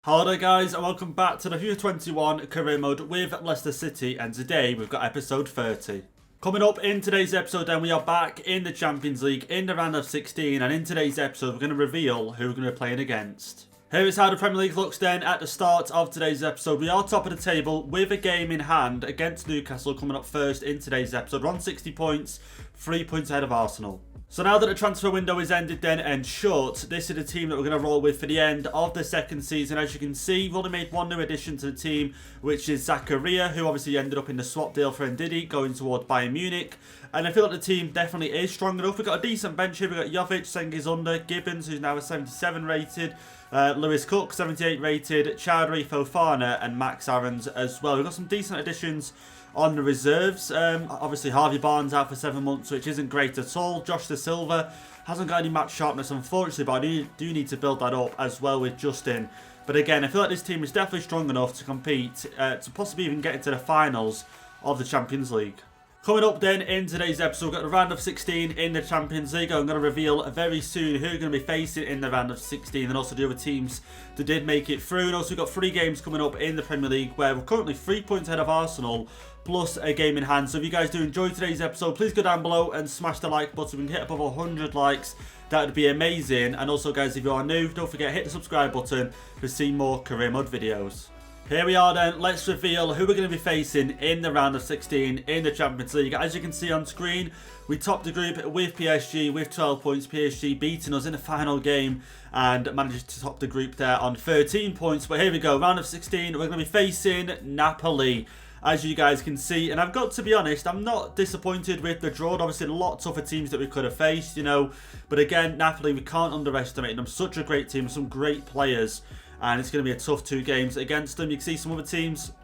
Hello there guys and welcome back to the FIFA 21 career mode with Leicester City, and today we've got episode 30. Coming up in today's episode then, we are back in the Champions League in the round of 16, and in today's episode we're going to reveal who we're going to be playing against. Here is how the Premier League looks then at the start of today's episode. We are top of the table with a game in hand against Newcastle coming up first in today's episode. We're on 60 points, 3 points ahead of Arsenal. So now that the transfer window is ended then and shut, this is the team that we're going to roll with for the end of the second season. As you can see, we've only made one new addition to the team, which is Zakaria, who obviously ended up in the swap deal for Ndidi going toward Bayern Munich. And I feel like the team definitely is strong enough. We've got a decent bench here. We've got Jovic, Cengiz Under, Gibbons, who's now a 77 rated, Lewis Cook, 78 rated, Chowdhury, Fofana, and Max Aarons as well. We've got some decent additions on the reserves. Obviously Harvey Barnes out for 7 months, which isn't great at all. Josh De Silva hasn't got any match sharpness, unfortunately, but I do need to build that up as well with Justin. But again, I feel like this team is definitely strong enough to compete, to possibly even get into the finals of the Champions League. Coming up then in today's episode, we've got the round of 16 in the Champions League. I'm going to reveal very soon who are going to be facing in the round of 16, and also the other teams that did make it through. And also we've got 3 games coming up in the Premier League where we're currently 3 points ahead of Arsenal, plus a game in hand. So if you guys do enjoy today's episode, please go down below and smash the like button. We can hit above 100 likes. That would be amazing. And also guys, if you are new, don't forget hit the subscribe button to see more career mode videos. Here we are then, let's reveal who we're going to be facing in the round of 16 in the Champions League. As you can see on screen, we topped the group with PSG with 12 points. PSG beating us in the final game and managed to top the group there on 13 points. But here we go, round of 16, we're going to be facing Napoli, as you guys can see. And I've got to be honest, I'm not disappointed with the draw. Obviously, a lot tougher teams that we could have faced, you know. But again, Napoli, we can't underestimate them. Such a great team, some great players. And it's going to be a tough 2 games against them. You can see some other teams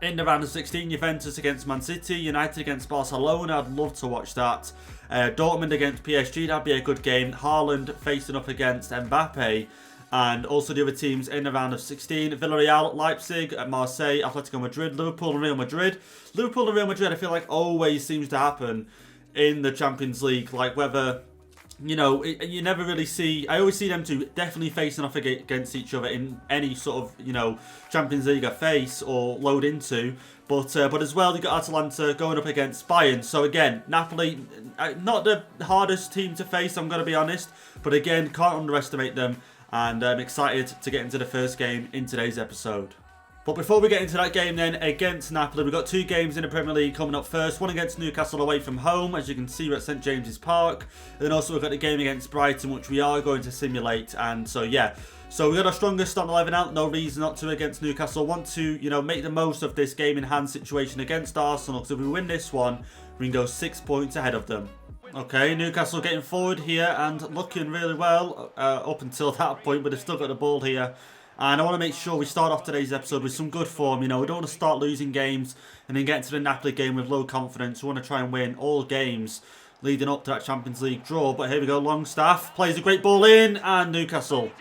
in the round of 16. Juventus against Man City. United against Barcelona. I'd love to watch that. Dortmund against PSG. That'd be a good game. Haaland facing up against Mbappe. And also the other teams in the round of 16. Villarreal, Leipzig, Marseille, Atletico Madrid, Liverpool and Real Madrid. Liverpool and Real Madrid, I feel like always seems to happen in the Champions League. Like whether, you know, you never really see. I always see them two definitely facing off against each other in any sort of, you know, Champions League face or load into. But as well, you got Atalanta going up against Bayern. So again, Napoli, not the hardest team to face, I'm going to be honest. But again, can't underestimate them. And I'm excited to get into the first game in today's episode. But before we get into that game then against Napoli, we've got 2 games in the Premier League coming up first. One against Newcastle away from home, as you can see, we're at St James's Park. And then also we've got the game against Brighton, which we are going to simulate. And so yeah, so we've got our strongest starting 11 out, no reason not to against Newcastle. Want to, you know, make the most of this game in hand situation against Arsenal, because if we win this one, we can go 6 points ahead of them. Okay, Newcastle getting forward here and looking really well up until that point, but they've still got the ball here. And I want to make sure we start off today's episode with some good form. You know, we don't want to start losing games and then get into the Napoli game with low confidence. We want to try and win all games leading up to that Champions League draw. But here we go, Longstaff plays a great ball in, and Newcastle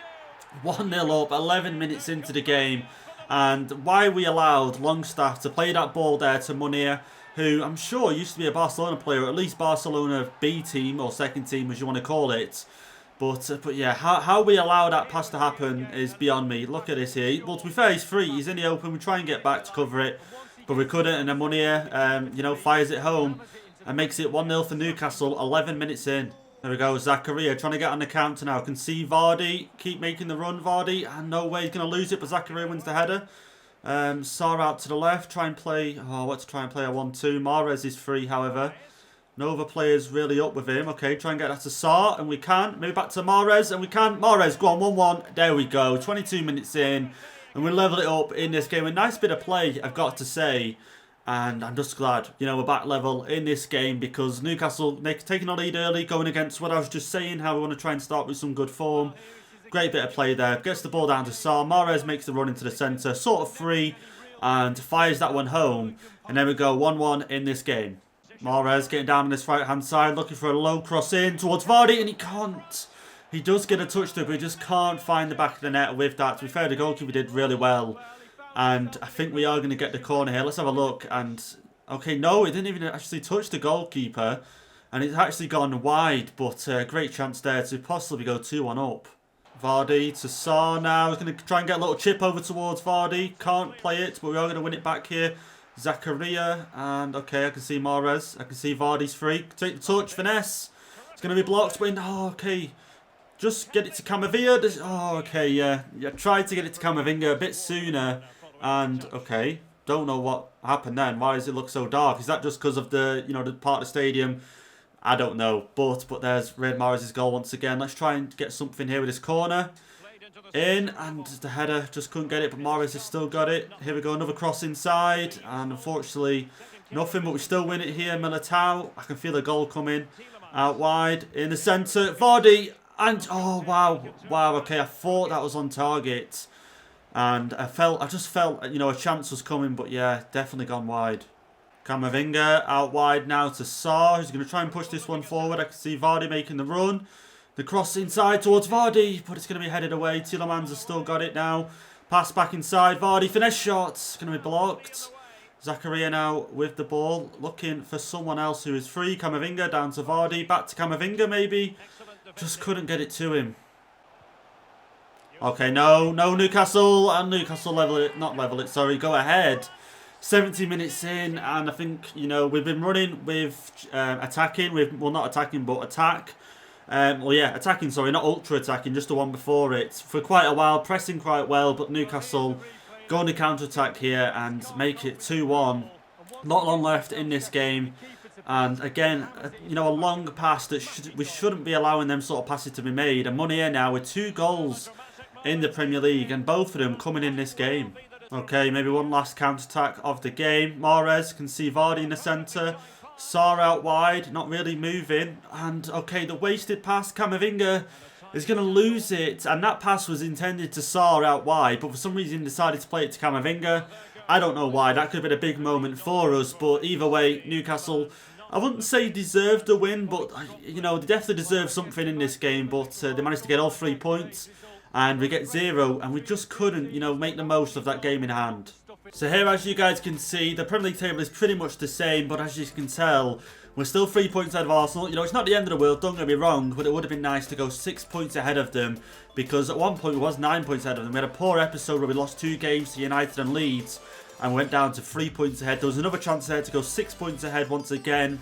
1-0 up, 11 minutes into the game. And why we allowed Longstaff to play that ball there to Munir, who I'm sure used to be a Barcelona player, or at least Barcelona B team or second team as you want to call it. But yeah, how we allow that pass to happen is beyond me. Look at this here. Well, to be fair, he's free. He's in the open. We try and get back to cover it, but we couldn't. And then Munir, you know, fires it home and makes it 1-0 for Newcastle. 11 minutes in. There we go. Zakaria trying to get on the counter now. Can see Vardy keep making the run. Vardy, and no way he's going to lose it. But Zakaria wins the header. Sarr out to the left. Try and play. Oh, what to try and play a 1-2. Mahrez is free, however. No other players really up with him. Okay, try and get that to Sarr, and we can. Maybe back to Mahrez, and we can. Mahrez, go on, 1-1. There we go. 22 minutes in, and we level it up in this game. A nice bit of play, I've got to say. And I'm just glad, you know, we're back level in this game, because Newcastle taking a lead early, going against what I was just saying, how we want to try and start with some good form. Great bit of play there. Gets the ball down to Sarr. Mahrez makes the run into the centre, sort of free, and fires that one home. And there we go, 1-1 in this game. Mahrez getting down on this right-hand side, looking for a low cross in towards Vardy, and he can't. He does get a touch to it, but he just can't find the back of the net with that. To be fair, the goalkeeper did really well. And I think we are going to get the corner here. Let's have a look. And okay, no, it didn't even actually touch the goalkeeper. And it's actually gone wide, but great chance there to possibly go 2-1 up. Vardy to Sarr now. He's going to try and get a little chip over towards Vardy. Can't play it, but we are going to win it back here. Zakaria, and okay, I can see Mahrez. I can see Vardy's free. Take the touch, finesse. It's going to be blocked, but okay. Just get it to Camavinga. Oh, okay, yeah. Tried to get it to Camavinga a bit sooner, and okay. Don't know what happened then. Why does it look so dark? Is that just because of the, the part of the stadium? I don't know. But there's Riyad Mahrez's goal once again. Let's try and get something here with this corner. In, and the header just couldn't get it, but Mahrez has still got it. Here we go, another cross inside, and unfortunately nothing, but we still win it here. Militao, I can feel a goal coming out wide in the centre. Vardy, and oh wow, okay, I thought that was on target. And I just felt, a chance was coming, but yeah, definitely gone wide. Camavinga out wide now to Sarr, who's going to try and push this one forward. I can see Vardy making the run. The cross inside towards Vardy, but it's going to be headed away. Tielemans has still got it now. Pass back inside. Vardy, finesse shot. Going to be blocked. Zakaria now with the ball, looking for someone else who is free. Camavinga down to Vardy. Back to Camavinga maybe. Just couldn't get it to him. Okay, no, Newcastle, and Newcastle sorry, go ahead. 70 minutes in, and I think, we've been running with attacking, well, not attacking, but attack. Attacking, sorry, not ultra attacking, just the one before it, for quite a while, pressing quite well, but Newcastle go on the counter-attack here and make it 2-1. Not long left in this game. And again, a long pass that we shouldn't be allowing them sort of passes to be made. And money here now with 2 goals in the Premier League, and both of them coming in this game. Okay, maybe one last counter-attack of the game. Mahrez can see Vardy in the centre. Sarr out wide, not really moving. And okay, the wasted pass, Camavinga is going to lose it. And that pass was intended to Sarr out wide, but for some reason decided to play it to Camavinga. I don't know why, that could have been a big moment for us. But either way, Newcastle, I wouldn't say deserved the win, but they definitely deserved something in this game. But they managed to get all 3 points. And we get 0, and we just couldn't, make the most of that game in hand. So here, as you guys can see, the Premier League table is pretty much the same, but as you can tell, we're still 3 points ahead of Arsenal. It's not the end of the world, don't get me wrong, but it would have been nice to go 6 points ahead of them, because at one point we was 9 points ahead of them. We had a poor episode where we lost 2 games to United and Leeds, and went down to 3 points ahead. There was another chance there to go 6 points ahead once again,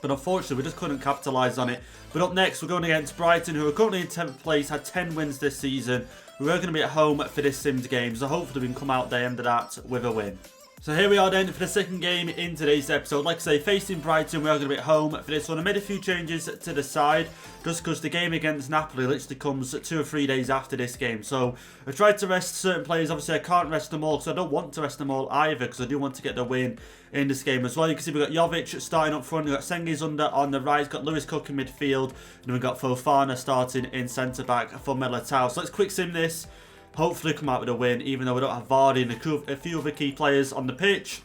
but unfortunately we just couldn't capitalise on it. But up next, we're going against Brighton, who are currently in 10th place, had 10 wins this season. We are going to be at home for this Sims game, so hopefully we can come out the end of that with a win. So here we are then for the second game in today's episode. Like I say, facing Brighton, we are going to be at home for this one. I made a few changes to the side, just because the game against Napoli literally comes 2 or 3 days after this game. So I tried to rest certain players. Obviously, I can't rest them all, because I don't want to rest them all either, because I do want to get the win in this game as well. You can see we've got Jovic starting up front, we've got Sengi's on the right, we've got Lewis Cook in midfield, and we've got Fofana starting in centre-back for Militao. So let's quick sim this. Hopefully come out with a win, even though we don't have Vardy and a few other key players on the pitch.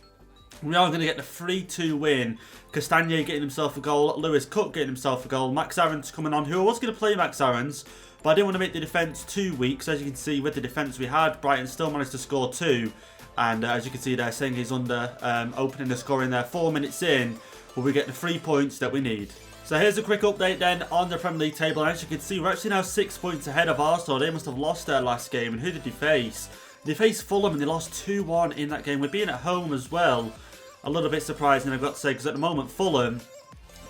We are going to get the 3-2 win. Castagne getting himself a goal, Lewis Cook getting himself a goal, Max Aarons coming on, who I was going to play Max Aarons, but I didn't want to make the defence too weak. So as you can see, with the defence we had, Brighton still managed to score 2. And as you can see there, Sengi's under opening the scoring there 4 minutes in, where we get the 3 points that we need. So here's a quick update then on the Premier League table. And as you can see, we're actually now 6 points ahead of Arsenal. They must have lost their last game. And who did they face? They faced Fulham and they lost 2-1 in that game. We're being at home as well. A little bit surprising, I've got to say, because at the moment Fulham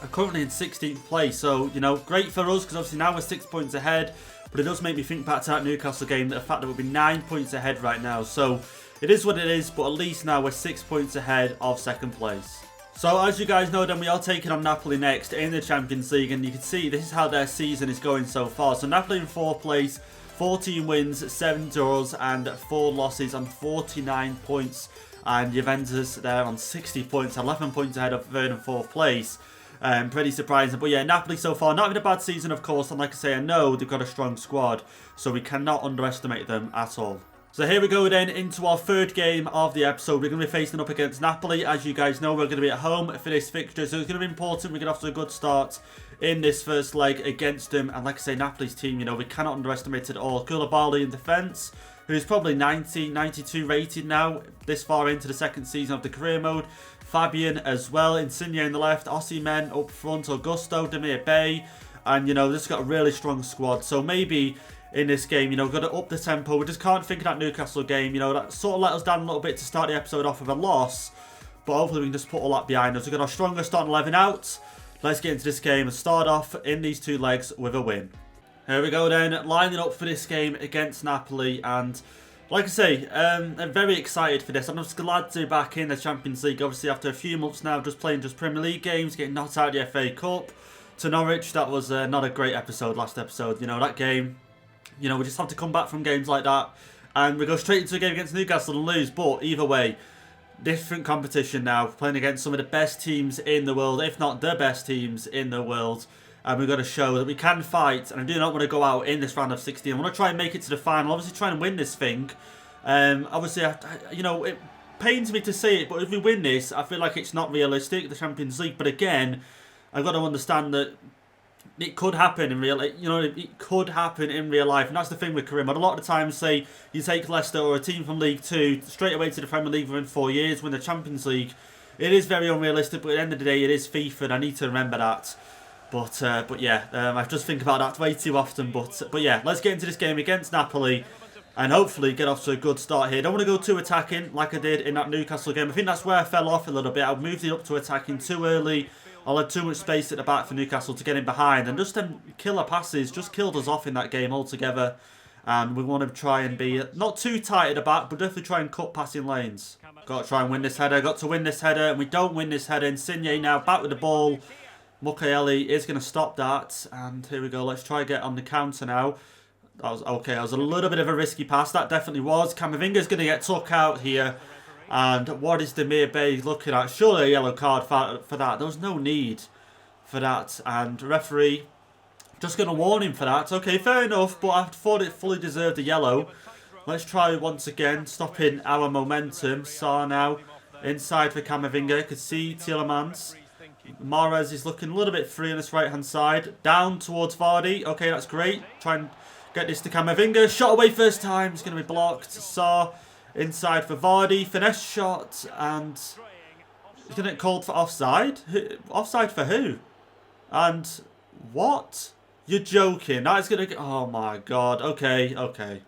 are currently in 16th place. So, great for us, because obviously now we're 6 points ahead. But it does make me think back to that Newcastle game, the fact that we'll be 9 points ahead right now. So it is what it is, but at least now we're 6 points ahead of second place. So as you guys know, then we are taking on Napoli next in the Champions League, and you can see this is how their season is going so far. So Napoli in 4th place, 14 wins, 7 draws and 4 losses on 49 points. And Juventus there on 60 points, 11 points ahead of 3rd and 4th place. Pretty surprising. But yeah, Napoli so far, not having a bad season of course, and like I say, I know they've got a strong squad, so we cannot underestimate them at all. So here we go then into our 3rd game of the episode. We're going to be facing up against Napoli. As you guys know, we're going to be at home for this fixture, so it's going to be important we get off to a good start in this first leg against them. And like I say, Napoli's team, we cannot underestimate it at all. Koulibaly in defence, who's probably 90, 92 rated now, this far into the second season of the career mode. Fabian as well, Insigne in the left, Osimhen up front, Augusto, Demir Bay. And, this has got a really strong squad, so maybe in this game. You know, we've got to up the tempo. We just can't think of that Newcastle game. You know, that sort of let us down a little bit to start the episode off with a loss. But hopefully we can just put all that behind us. We've got our strongest starting 11 out. Let's get into this game and start off in these two legs with a win. Here we go then, lining up for this game against Napoli. And like I say, I'm very excited for this. I'm just glad to be back in the Champions League. Obviously after a few months now just playing just Premier League games, getting knocked out of the FA Cup to Norwich. That was not a great episode, last episode. You know, that game, you know, we just have to come back from games like that. And we go straight into a game against Newcastle and lose. But either way, different competition now, playing against some of the best teams in the world, if not the best teams in the world. And we've got to show that we can fight. And I do not want to go out in this round of 16. I want to try and make it to the final. Obviously try and win this thing. Obviously, you know, it pains me to say it, but if we win this, I feel like it's not realistic, the Champions League. But again, I've got to understand that it could happen in real life. You know, it could happen in real life. And that's the thing with Karim. I'd a lot of times say you take Leicester or a team from League 2 straight away to the Premier League within 4 years, win the Champions League. It is very unrealistic, but at the end of the day, it is FIFA, and I need to remember that. But yeah, I just think about that way too often. But yeah, let's get into this game against Napoli and hopefully get off to a good start here. Don't want to go too attacking like I did in that Newcastle game. I think that's where I fell off a little bit. I moved it up to attacking too early. I had too much space at the back for Newcastle to get in behind. And just them killer passes just killed us off in that game altogether. And we want to try and be not too tight at the back, but definitely try and cut passing lanes. Got to try and win this header. Got to win this header. And we don't win this header. Insigne now back with the ball. Mukiele is going to stop that. And here we go. Let's try and get on the counter now. That was okay. That was a little bit of a risky pass. That definitely was. Camavinga's going to get took out here. And what is Demir Bay looking at? Surely a yellow card for that. There was no need for that. And referee just going to warn him for that. Okay, fair enough. But I thought it fully deserved a yellow. Let's try once again. Stopping our momentum. Sarr now inside for Camavinga. You can see Tielemans. Mahrez is looking a little bit free on this right-hand side. Down towards Vardy. Okay, that's great. Try and get this to Camavinga. Shot away first time. It's going to be blocked. Sarr inside for Vardy. Finesse shot. And he's going to get called for offside. Offside for who? And what? You're joking. That is going to get... Oh, my God. Okay, okay.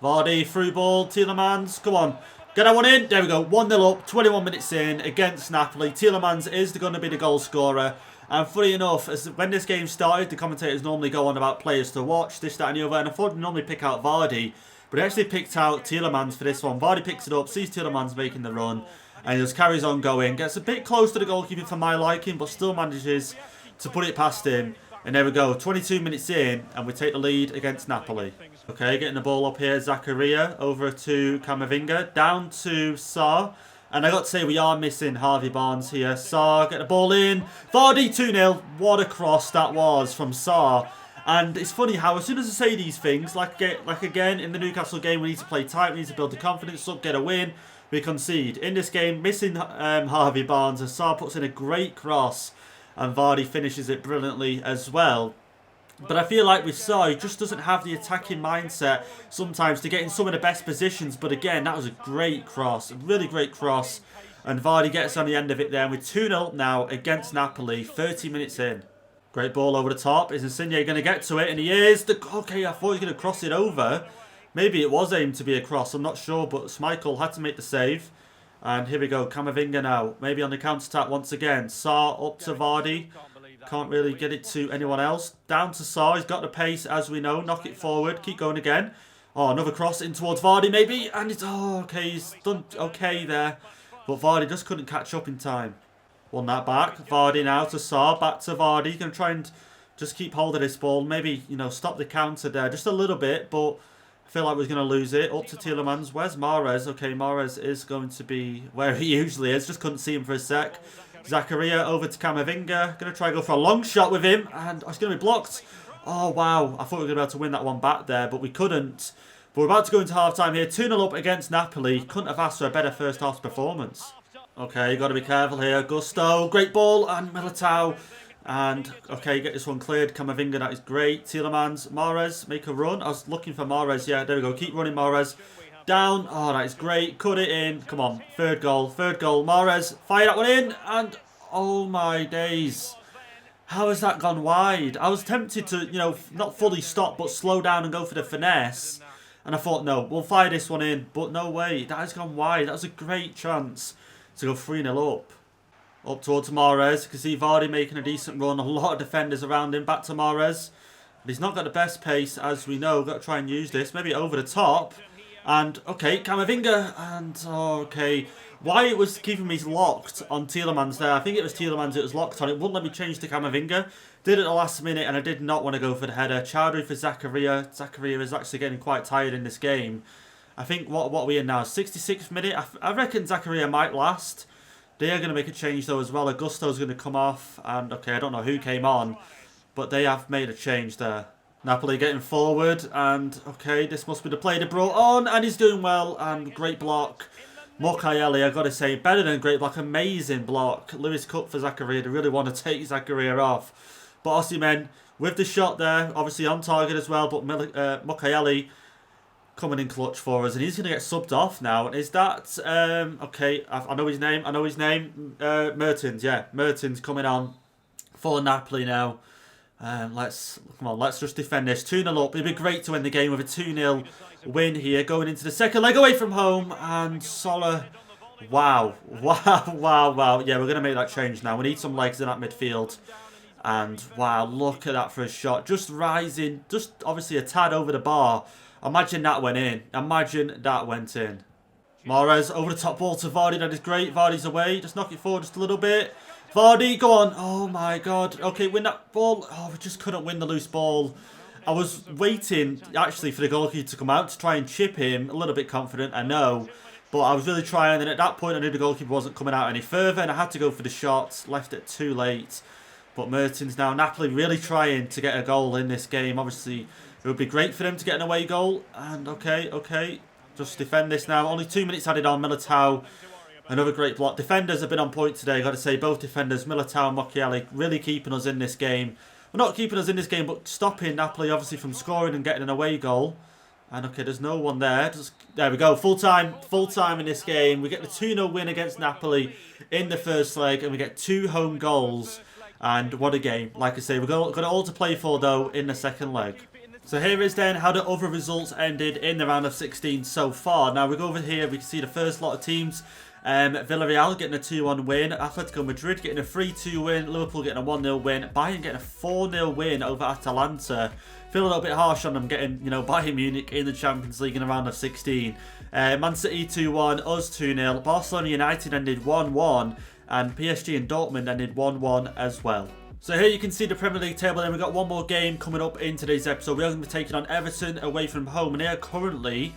Vardy, through ball. Tielemans. Come on. Get that one in. There we go. 1-0 up. 21 minutes in against Napoli. Tielemans is going to be the goal scorer. And funny enough, when this game started, the commentators normally go on about players to watch, this, that and the other. And I thought they'd normally pick out Vardy. But they actually picked out Tielemans for this one. Vardy picks it up, sees Tielemans making the run. And he just carries on going. Gets a bit close to the goalkeeper for my liking, but still manages to put it past him. And there we go. 22 minutes in, and we take the lead against Napoli. Okay, getting the ball up here. Zakaria over to Camavinga. Down to Sarr. And I got to say, we are missing Harvey Barnes here. Sarr, get the ball in. Vardy 2-0. What a cross that was from Sarr. And it's funny how as soon as I say these things, like again, in the Newcastle game, we need to play tight. We need to build the confidence up, get a win. We concede. In this game, missing Harvey Barnes. As Sarr puts in a great cross. And Vardy finishes it brilliantly as well. But I feel like with Sarr, he just doesn't have the attacking mindset sometimes to get in some of the best positions. But again, that was a great cross. A really great cross. And Vardy gets on the end of it there. And we're 2-0 now against Napoli. 30 minutes in. Great ball over the top. Is Insigne going to get to it? And he is. Okay, I thought he was going to cross it over. Maybe it was aimed to be a cross. I'm not sure. But Schmeichel had to make the save. And here we go. Camavinga now. Maybe on the counter-attack once again. Sarr up to Vardy. Can't really get it to anyone else. Down to Sarr. He's got the pace, as we know. Knock it forward. Keep going again. Oh, another cross in towards Vardy, maybe. And it's... Oh, okay. He's done okay there. But Vardy just couldn't catch up in time. Won that back. Vardy now to Sarr. Back to Vardy. He's going to try and just keep hold of this ball. Maybe, you know, stop the counter there. Just a little bit, but... I feel like we're going to lose it. Up to Tielemans. Where's Mahrez? Okay, Mahrez is going to be where he usually is. Just couldn't see him for a sec. Zakaria over to Camavinga. Going to try and go for a long shot with him. And it's going to be blocked. Oh, wow. I thought we were going to be able to win that one back there, but we couldn't. But we're about to go into half-time here. 2-0 up against Napoli. Couldn't have asked for a better first-half performance. Okay, got to be careful here. Gusto. Great ball. And Militao. And, okay, get this one cleared. Camavinga, that is great. Tielemans, Mahrez, make a run. I was looking for Mahrez. Yeah, there we go. Keep running, Mahrez. Down. Oh, that is great. Cut it in. Come on. Third goal. Third goal. Mahrez, fire that one in. And, oh my days. How has that gone wide? I was tempted to, not fully stop, but slow down and go for the finesse. And I thought, no, we'll fire this one in. But no way, that has gone wide. That was a great chance to go 3-0 up. Up towards Mahrez. You can see Vardy making a decent run. A lot of defenders around him. Back to Mahrez. But he's not got the best pace, as we know. Got to try and use this. Maybe over the top. And, okay, Camavinga. And, okay. Why it was keeping me locked on Tielemans there. I think it was Tielemans it was locked on. It wouldn't let me change to Camavinga. Did it at the last minute, and I did not want to go for the header. Chowdhury for Zakaria. Zakaria is actually getting quite tired in this game. I think, what are we in now? 66th minute? I reckon Zakaria might last. They are going to make a change, though, as well. Augusto's going to come off. And, okay, I don't know who came on. But they have made a change there. Napoli getting forward. And, okay, this must be the play they brought on. And he's doing well. And great block. Mukiele, I've got to say, better than great block. Amazing block. Lewis Cook for Zakaria. They really want to take Zakaria off. But Osimhen, with the shot there, obviously on target as well. But Mukiele coming in clutch for us. And he's going to get subbed off now. Is that, okay, I know his name. Mertens, yeah. Mertens coming on for Napoli now. Let's just defend this. 2-0 up. It'd be great to win the game with a 2-0 win here. Going into the second leg away from home. And Sola. Wow. Yeah, we're going to make that change now. We need some legs in that midfield. And wow, look at that for a shot. Just rising. Just obviously a tad over the bar. Imagine that went in. Mahrez over the top ball to Vardy. That is great. Vardy's away. Just knock it forward just a little bit. Vardy, go on. Oh my god. Okay, win that ball. Oh, we just couldn't win the loose ball. I was waiting, actually, for the goalkeeper to come out to try and chip him. A little bit confident, I know. But I was really trying, and at that point I knew the goalkeeper wasn't coming out any further, and I had to go for the shot. Left it too late. But Mertens now, Napoli really trying to get a goal in this game. Obviously, it would be great for them to get an away goal. And okay. Just defend this now. Only 2 minutes added on. Militao. Another great block. Defenders have been on point today. Got to say, both defenders, Militao and Mukiele, really keeping us in this game. Well, not keeping us in this game, but stopping Napoli, obviously, from scoring and getting an away goal. And, okay, there's no one there. There we go. Full time in this game. We get the 2-0 win against Napoli in the first leg, and we get 2 home goals. And what a game. Like I say, we've got it all to play for, though, in the second leg. So here is then how the other results ended in the round of 16 so far. Now, we go over here, we can see the first lot of teams. Villarreal getting a 2-1 win, Atletico Madrid getting a 3-2 win, Liverpool getting a 1-0 win, Bayern getting a 4-0 win over Atalanta. Feel a little bit harsh on them getting, Bayern Munich in the Champions League in the round of 16. Man City 2-1, us 2-0, Barcelona United ended 1-1, and PSG and Dortmund ended 1-1 as well. So here you can see the Premier League table, and we've got one more game coming up in today's episode. We are going to be taking on Everton away from home, and they are currently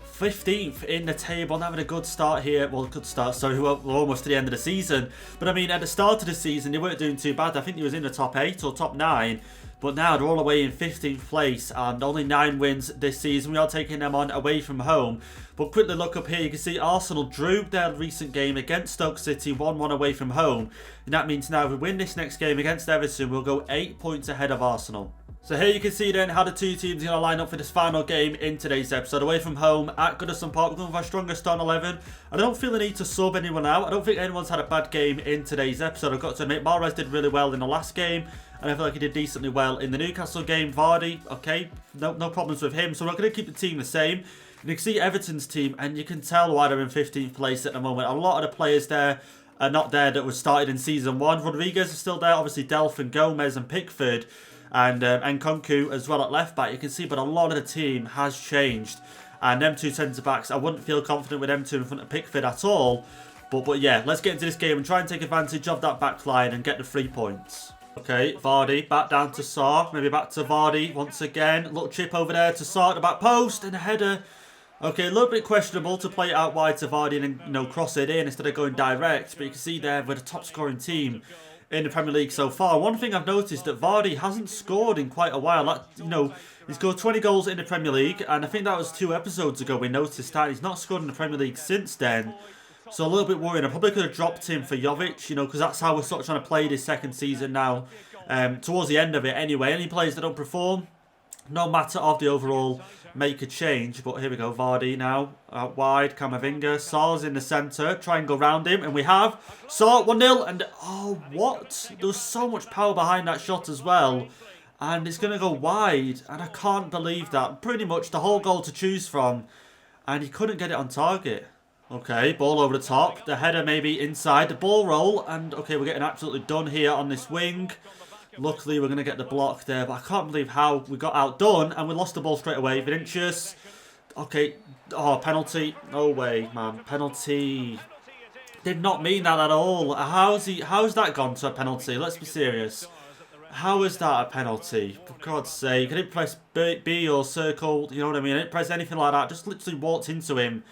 15th in the table and having a good start here. Well, good start, sorry, we're almost to the end of the season. But I mean, at the start of the season, they weren't doing too bad. I think they was in the top 8 or top 9. But now they're all the way in 15th place and only 9 wins this season. We are taking them on away from home. But quickly look up here, you can see Arsenal drew their recent game against Stoke City 1-1 away from home. And that means now if we win this next game against Everton, we'll go 8 points ahead of Arsenal. So here you can see then how the two teams are going to line up for this final game in today's episode. Away from home at Goodison Park, we're going with our strongest starting 11. I don't feel the need to sub anyone out. I don't think anyone's had a bad game in today's episode. I've got to admit, Mahrez did really well in the last game. And I feel like he did decently well in the Newcastle game. Vardy, okay, no problems with him. So we're going to keep the team the same. And you can see Everton's team, and you can tell why they're in 15th place at the moment. A lot of the players there are not there that was started in Season 1. Rodriguez is still there. Obviously, Delph and Gomez and Pickford. And Nkunku as well at left back, you can see, but a lot of the team has changed. And them two centre-backs, I wouldn't feel confident with them two in front of Pickford at all. But yeah, let's get into this game and try and take advantage of that back line and get the 3 points. Okay, Vardy, back down to Sarr, maybe back to Vardy once again. Little chip over there to Sarr at the back post and a header. Okay, a little bit questionable to play it out wide to Vardy and cross it in instead of going direct. But you can see there we're the top scoring team in the Premier League so far. One thing I've noticed that Vardy hasn't scored in quite a while. He's scored 20 goals in the Premier League, and I think that was 2 episodes ago we noticed that. He's not scored in the Premier League since then. So a little bit worrying. I probably could have dropped him for Jovic, because that's how we're sort of trying to play this second season now. Towards the end of it anyway. Any players that don't perform, no matter of the overall make a change. But here we go, Vardy now out wide, Camavinga, Sar's in the centre, try and go round him, and we have Sar 1-0, and oh what? There was so much power behind that shot as well, and it's going to go wide, and I can't believe that. Pretty much the whole goal to choose from, and he couldn't get it on target. Okay, ball over the top, the header maybe inside, the ball roll, and okay, we're getting absolutely done here on this wing. Luckily, we're going to get the block there, but I can't believe how we got outdone and we lost the ball straight away. Vinicius. Okay. Oh, penalty. No way, man. Penalty. Did not mean that at all. How's that gone to a penalty? Let's be serious. How is that a penalty? For God's sake. I didn't press B or circle. You know what I mean? I didn't press anything like that. Just literally walked into him.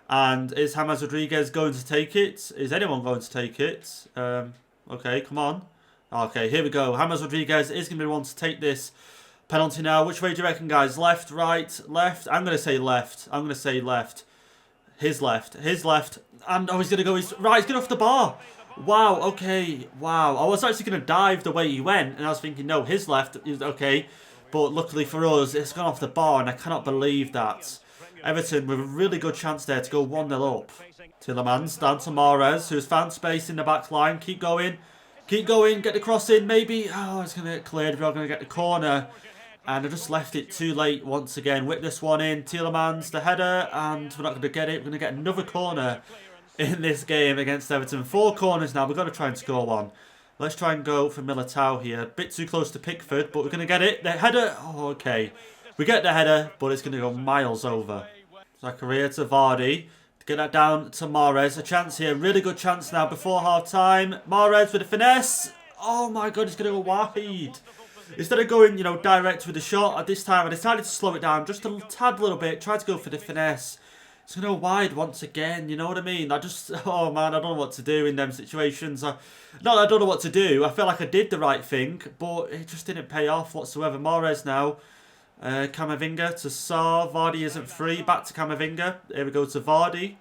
And is James Rodriguez going to take it? Is anyone going to take it? Okay, come on. Okay, here we go. James Rodriguez is going to be the one to take this penalty now. Which way do you reckon, guys? Left, right, left? I'm going to say left. I'm going to say left. His left. His left. And oh, he's going to go. Right, he's going off the bar. Wow, okay. Wow. I was actually going to dive the way he went. And I was thinking, no, his left is okay. But luckily for us, it's gone off the bar. And I cannot believe that. Everton with a really good chance there to go 1-0 up. Tielemans down to Mahrez, who's found space in the back line. Keep going. Keep going, get the cross in, maybe. Oh, it's going to get cleared. We're going to get the corner. And I just left it too late once again. Whip this one in. Tielemans, the header. And we're not going to get it. We're going to get another corner in this game against Everton. 4 corners now. We've got to try and score one. Let's try and go for Militao here. A bit too close to Pickford, but we're going to get it. The header. Oh, okay. We get the header, but it's going to go miles over. Zakaria to Vardy. Get that down to Mahrez. A chance here. Really good chance now before half-time. Mahrez with a finesse. Oh my god, he's going to go wide. Instead of going, you know, direct with the shot, at this time I decided to slow it down just a tad little bit. Tried to go for the finesse. It's going to go wide once again, you know what I mean? Oh man, I don't know what to do in them situations. I don't know what to do. I feel like I did the right thing, but it just didn't pay off whatsoever. Mahrez now. Camavinga to Sar. Vardy isn't free. Back to Camavinga. Here we go to Vardy.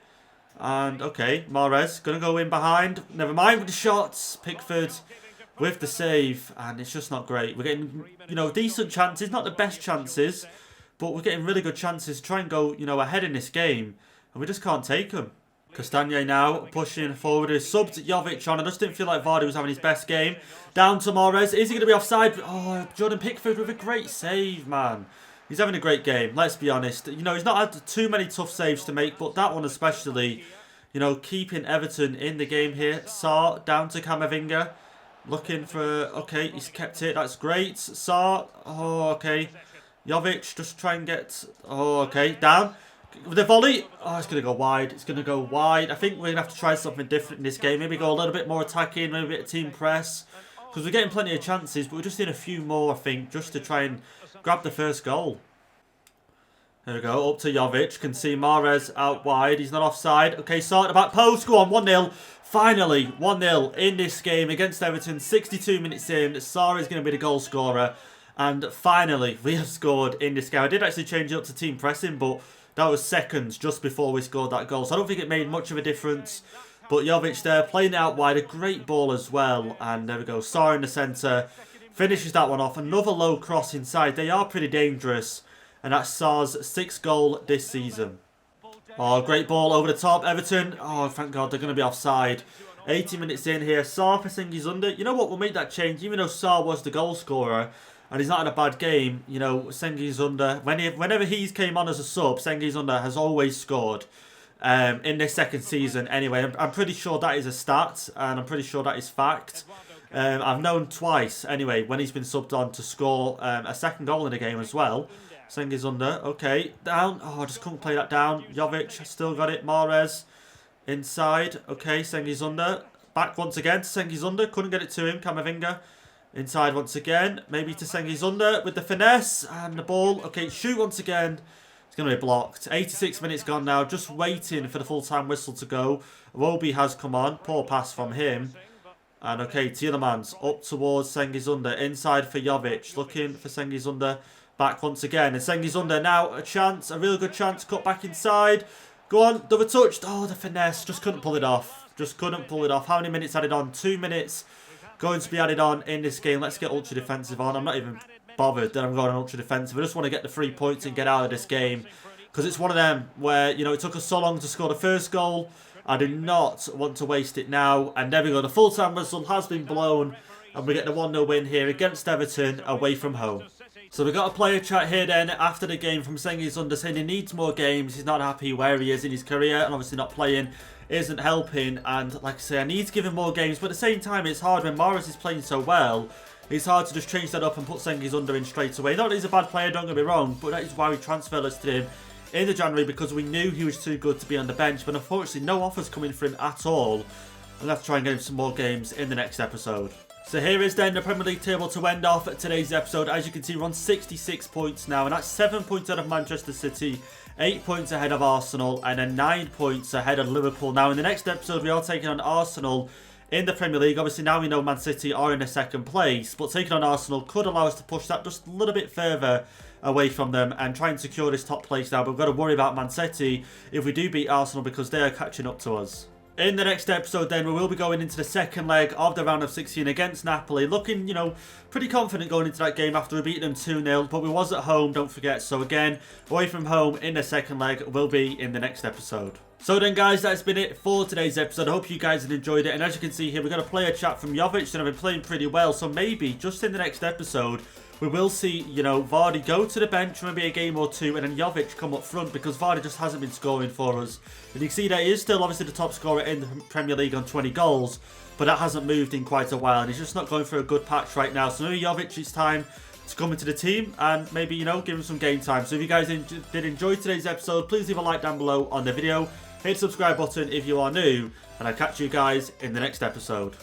And okay, Mahrez going to go in behind. Never mind with the shots. Pickford with the save. And it's just not great. We're getting, you know, decent chances. Not the best chances. But we're getting really good chances to try and go, you know, ahead in this game. And we just can't take them. Castagne now pushing forward. His subbed Jovic on. I just didn't feel like Vardy was having his best game. Down to Mahrez. Is he going to be offside? Oh, Jordan Pickford with a great save, man. He's having a great game, let's be honest. You know, he's not had too many tough saves to make, but that one especially, you know, keeping Everton in the game here. Sar down to Camavinga. Looking for... Okay, he's kept it. That's great. Sar. Oh, okay. Jovic, just try and get... Oh, okay. Down. With the volley, oh, it's going to go wide. It's going to go wide. I think we're going to have to try something different in this game. Maybe go a little bit more attacking, maybe a bit of team press. Because we're getting plenty of chances, but we just need a few more, I think, just to try and grab the first goal. There we go, up to Jovic. Can see Mahrez out wide. He's not offside. Okay, start at the back post. Go on, 1-0. Finally, 1-0 in this game against Everton. 62 minutes in. Sarr is going to be the goal scorer. And finally, we have scored in this game. I did actually change it up to team pressing, but that was seconds just before we scored that goal. So I don't think it made much of a difference. But Jovic there, playing it out wide. A great ball as well. And there we go. Sarr in the centre. Finishes that one off. Another low cross inside. They are pretty dangerous. And that's Sarr's 6th goal this season. Oh, great ball over the top. Everton. Oh, thank God. They're going to be offside. 80 minutes in here. Sarr for Sengizunder. You know what? We'll make that change. Even though Sarr was the goal scorer. And he's not in a bad game. You know, Sengizunder. Whenever he's came on as a sub, Sengizunder has always scored. In this second season anyway. I'm pretty sure that is a stat. And I'm pretty sure that is fact. I've known twice anyway when he's been subbed on to score a second goal in the game as well. Sengizunder, okay, down. Oh, I just couldn't play that down. Jovic still got it. Mahrez inside. Okay, Sengizunder back once again to Sengizunder. Couldn't get it to him. Camavinga inside once again. Maybe to Sengizunder with the finesse and the ball. Okay, shoot once again. It's going to be blocked. 86 minutes gone now. Just waiting for the full-time whistle to go. Iwobi has come on. Poor pass from him. And okay, Tielemans up towards Sengizunder. Inside for Jovic. Looking for Sengizunder. Back once again. And Sengizunder now a chance. A real good chance. Cut back inside. Go on. Double touched. Oh, the finesse. Just couldn't pull it off. Just couldn't pull it off. How many minutes added on? 2 minutes going to be added on in this game. Let's get ultra defensive on. I'm not even bothered that I'm going ultra defensive. I just want to get the 3 points and get out of this game. Because it's one of them where, you know, it took us so long to score the first goal. I do not want to waste it now. And there we go. The full-time whistle has been blown. And we get the 1-0 win here against Everton away from home. So we got a player chat here then after the game from Cengiz Under saying he needs more games. He's not happy where he is in his career. And obviously not playing isn't helping. And like I say, I need to give him more games. But at the same time, it's hard when Mahrez is playing so well. It's hard to just change that up and put Cengiz Under in straight away. Not that he's a bad player, don't get me wrong. But that is why we transfer listed him in the January, because we knew he was too good to be on the bench. But unfortunately, no offers coming for him at all. I'll have to try and get him some more games in the next episode. So here is then the Premier League table to end off today's episode. As you can see, we're on 66 points now, and that's 7 points ahead of Manchester City, 8 points ahead of Arsenal, and then 9 points ahead of Liverpool. Now, in the next episode, we are taking on Arsenal in the Premier League. Obviously, now we know Man City are in the second place, but taking on Arsenal could allow us to push that just a little bit further away from them and try and secure this top place now. But we've got to worry about Man City if we do beat Arsenal, because they are catching up to us. In the next episode then, we will be going into the second leg of the round of 16 against Napoli. Looking, you know, pretty confident going into that game after we beat them 2-0. But we was at home, don't forget. So again, away from home in the second leg will be in the next episode. So then guys, that's been it for today's episode. I hope you guys have enjoyed it. And as you can see here, we've got a player chat from Jovic, and I've been playing pretty well. So maybe just in the next episode, we will see, you know, Vardy go to the bench for maybe a game or two, and then Jovic come up front, because Vardy just hasn't been scoring for us. And you can see that he is still obviously the top scorer in the Premier League on 20 goals, but that hasn't moved in quite a while, and he's just not going through a good patch right now. So maybe Jovic, it's time to come into the team and maybe, you know, give him some game time. So if you guys did enjoy today's episode, please leave a like down below on the video. Hit the subscribe button if you are new, and I'll catch you guys in the next episode.